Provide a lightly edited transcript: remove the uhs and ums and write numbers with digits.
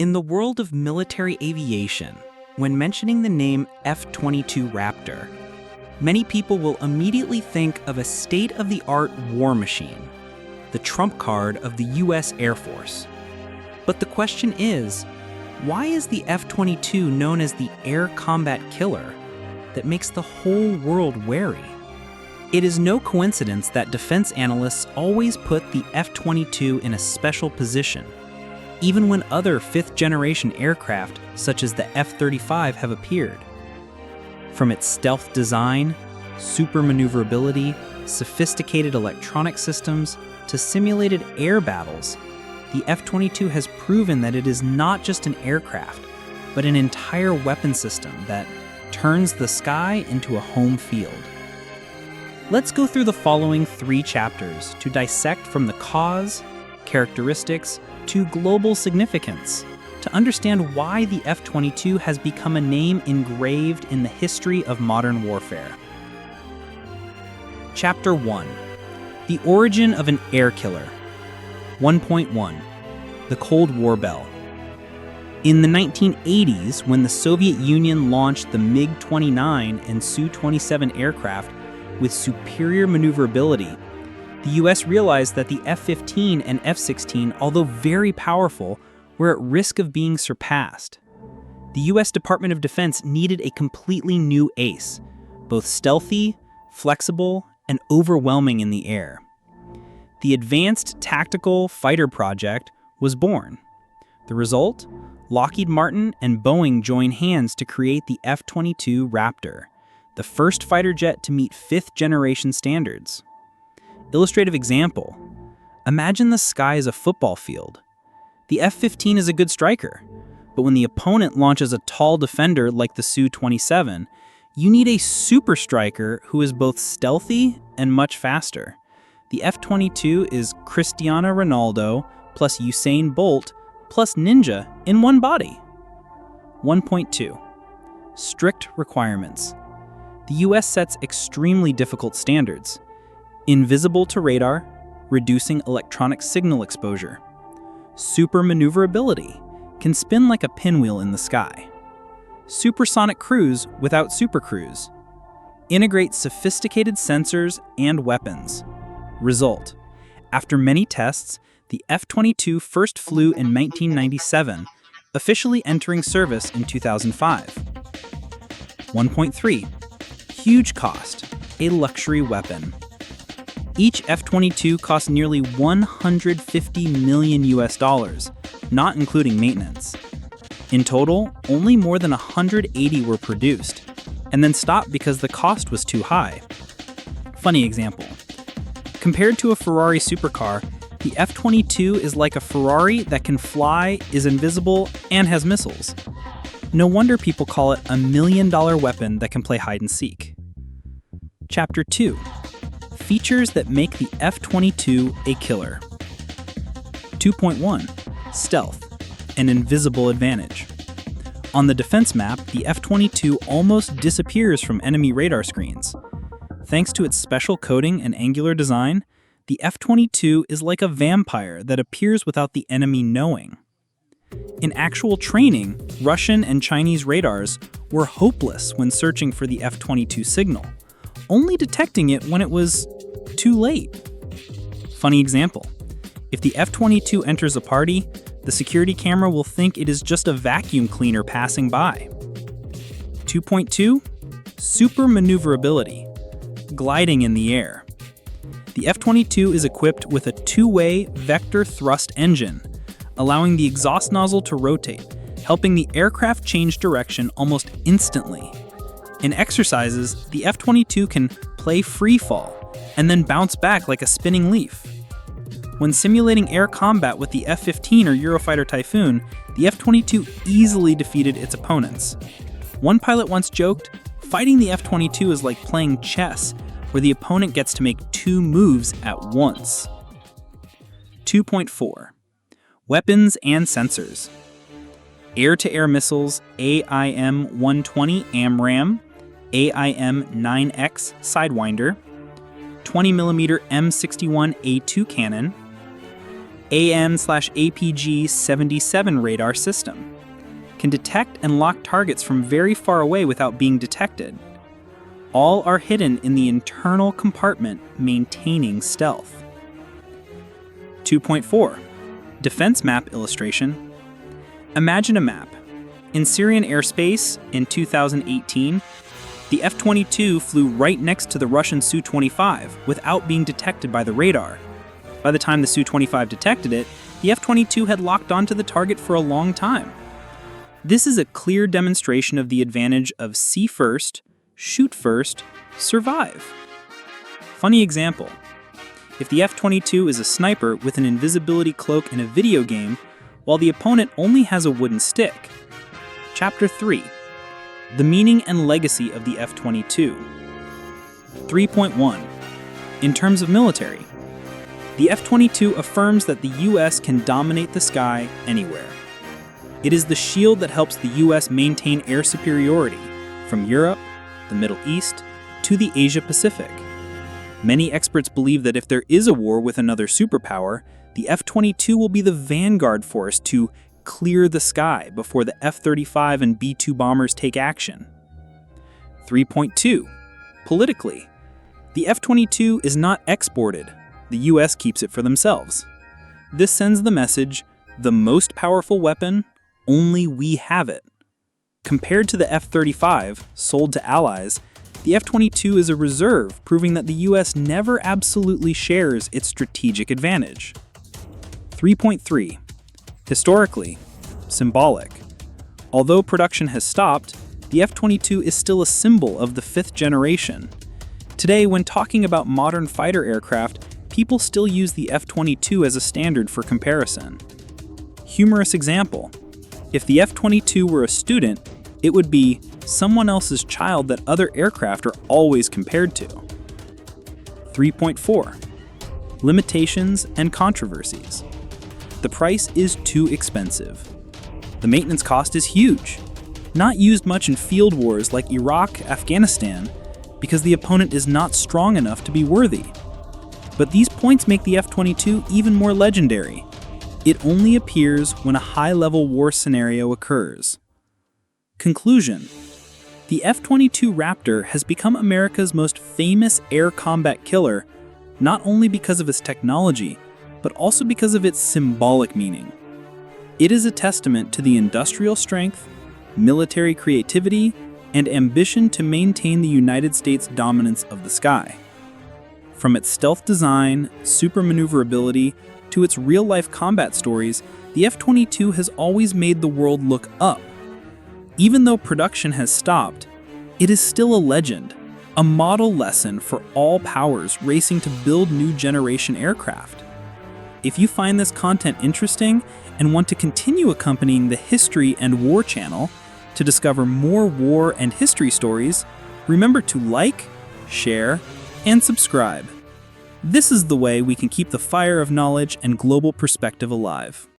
In the world of military aviation, when mentioning the name F-22 Raptor, many people will immediately think of a state-of-the-art war machine, the trump card of the U.S. Air Force. But the question is, why is the F-22 known as the air combat killer that makes the whole world wary? It is no coincidence that defense analysts always put the F-22 in a special position, even when other fifth-generation aircraft, such as the F-35, have appeared. From its stealth design, super maneuverability, sophisticated electronic systems, to simulated air battles, the F-22 has proven that it is not just an aircraft, but an entire weapon system that turns the sky into a home field. Let's go through the following 3 chapters to dissect from the cause, characteristics, to global significance, to understand why the F-22 has become a name engraved in the history of modern warfare. Chapter 1. The Origin of an Air Killer. 1.1. The Cold War Bell. In the 1980s, when the Soviet Union launched the MiG-29 and Su-27 aircraft with superior maneuverability, the US realized that the F-15 and F-16, although very powerful, were at risk of being surpassed. The US Department of Defense needed a completely new ace, both stealthy, flexible, and overwhelming in the air. The Advanced Tactical Fighter Project was born. The result? Lockheed Martin and Boeing joined hands to create the F-22 Raptor, the first fighter jet to meet 5th-generation standards. Illustrative example. Imagine the sky as a football field. The F-15 is a good striker, but when the opponent launches a tall defender like the Su-27, you need a super striker who is both stealthy and much faster. The F-22 is Cristiano Ronaldo plus Usain Bolt plus Ninja in one body. 1.2. Strict requirements. The US sets extremely difficult standards. Invisible to radar, reducing electronic signal exposure. Super maneuverability, can spin like a pinwheel in the sky. Supersonic cruise without supercruise. Integrates sophisticated sensors and weapons. Result: after many tests, the F-22 first flew in 1997, officially entering service in 2005. 1.3. Huge cost, a luxury weapon. Each F-22 cost nearly $150 million, not including maintenance. In total, only more than 180 were produced, and then stopped because the cost was too high. Funny example. Compared to a Ferrari supercar, the F-22 is like a Ferrari that can fly, is invisible, and has missiles. No wonder people call it a $1 million weapon that can play hide and seek. Chapter 2. Features that make the F-22 a killer. 2.1. Stealth, an invisible advantage. On the defense map, the F-22 almost disappears from enemy radar screens. Thanks to its special coating and angular design, the F-22 is like a vampire that appears without the enemy knowing. In actual training, Russian and Chinese radars were hopeless when searching for the F-22 signal, only detecting it when it was too late. Funny example. If the F-22 enters a party, the security camera will think it is just a vacuum cleaner passing by. 2.2. Super maneuverability. Gliding in the air. The F-22 is equipped with a 2-way vector thrust engine, allowing the exhaust nozzle to rotate, helping the aircraft change direction almost instantly. In exercises, the F-22 can play free fall and then bounce back like a spinning leaf. When simulating air combat with the F-15 or Eurofighter Typhoon, the F-22 easily defeated its opponents. One pilot once joked, "Fighting the F-22 is like playing chess, where the opponent gets to make 2 moves at once." 2.4. Weapons and sensors. Air-to-air missiles AIM-120 AMRAAM, AIM-9X Sidewinder, 20mm M61A2 cannon, AN/APG-77 radar system, can detect and lock targets from very far away without being detected. All are hidden in the internal compartment, maintaining stealth. 2.4. Defense map illustration. Imagine a map. In Syrian airspace in 2018, the F-22 flew right next to the Russian Su-25 without being detected by the radar. By the time the Su-25 detected it, the F-22 had locked onto the target for a long time. This is a clear demonstration of the advantage of see first, shoot first, survive. Funny example. If the F-22 is a sniper with an invisibility cloak in a video game, while the opponent only has a wooden stick. Chapter 3. The meaning and legacy of the F-22. 3.1. In terms of military, the F-22 affirms that the U.S. can dominate the sky anywhere. It is the shield that helps the U.S. maintain air superiority from Europe, the Middle East, to the Asia-Pacific. Many experts believe that if there is a war with another superpower, the F-22 will be the vanguard force to clear the sky before the F-35 and B-2 bombers take action. 3.2. Politically, the F-22 is not exported. The U.S. keeps it for themselves. This sends the message, the most powerful weapon, only we have it. Compared to the F-35, sold to allies, the F-22 is a reserve, proving that the U.S. never absolutely shares its strategic advantage. 3.3. Historically, symbolic. Although production has stopped, the F-22 is still a symbol of the fifth generation. Today, when talking about modern fighter aircraft, people still use the F-22 as a standard for comparison. Humorous example. If the F-22 were a student, it would be someone else's child that other aircraft are always compared to. 3.4. Limitations and controversies. The price is too expensive. The maintenance cost is huge. Not used much in field wars like Iraq, Afghanistan, because the opponent is not strong enough to be worthy. But these points make the F-22 even more legendary. It only appears when a high-level war scenario occurs. Conclusion. The F-22 Raptor has become America's most famous air combat killer, not only because of its technology, but also because of its symbolic meaning. It is a testament to the industrial strength, military creativity, and ambition to maintain the United States' dominance of the sky. From its stealth design, super maneuverability, to its real-life combat stories, the F-22 has always made the world look up. Even though production has stopped, it is still a legend, a model lesson for all powers racing to build new generation aircraft. If you find this content interesting and want to continue accompanying the History and War channel to discover more war and history stories, remember to like, share, and subscribe. This is the way we can keep the fire of knowledge and global perspective alive.